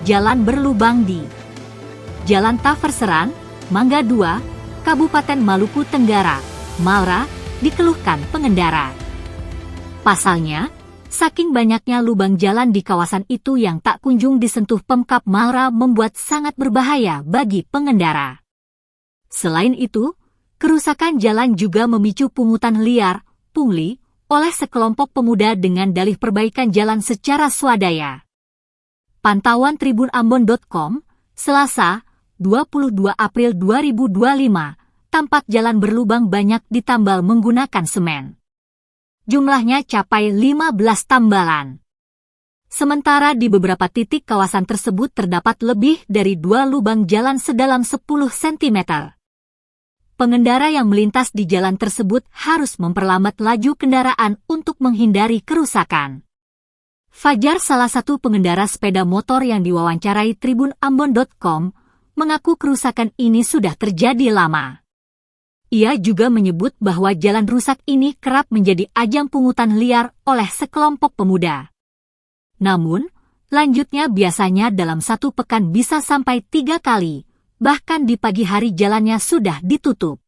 jalan berlubang di Jalan Taverseran, Mangga 2, Kabupaten Maluku Tenggara, Malra, dikeluhkan pengendara. Pasalnya, saking banyaknya lubang jalan di kawasan itu yang tak kunjung disentuh Pemkab Malra membuat sangat berbahaya bagi pengendara. Selain itu, kerusakan jalan juga memicu pungutan liar, pungli, oleh sekelompok pemuda dengan dalih perbaikan jalan secara swadaya. Pantauan tribunambon.com, Selasa, 22 April 2025, tampak jalan berlubang banyak ditambal menggunakan semen. Jumlahnya capai 15 tambalan. Sementara di beberapa titik kawasan tersebut terdapat lebih dari 2 lubang jalan sedalam 10 cm. Pengendara yang melintas di jalan tersebut harus memperlambat laju kendaraan untuk menghindari kerusakan. Fajar, salah satu pengendara sepeda motor yang diwawancarai tribunambon.com, mengaku kerusakan ini sudah terjadi lama. Ia juga menyebut bahwa jalan rusak ini kerap menjadi ajang pungutan liar oleh sekelompok pemuda. Namun, lanjutnya biasanya dalam 1 pekan bisa sampai 3 kali, bahkan di pagi hari jalannya sudah ditutup.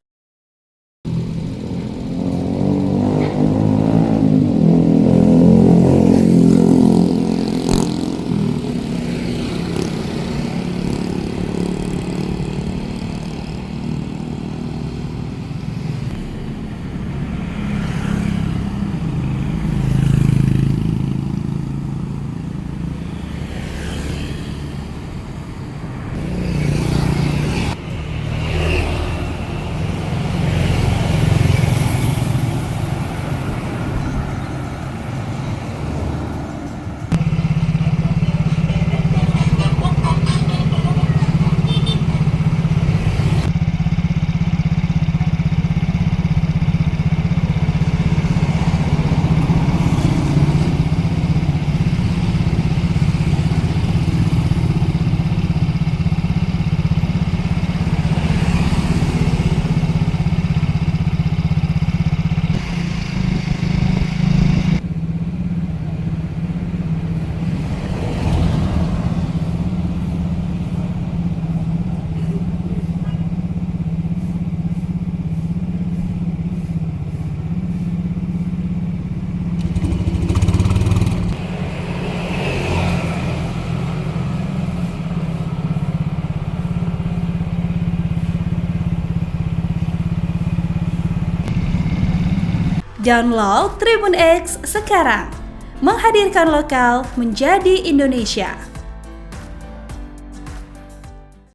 Download Tribun X sekarang, menghadirkan lokal menjadi Indonesia.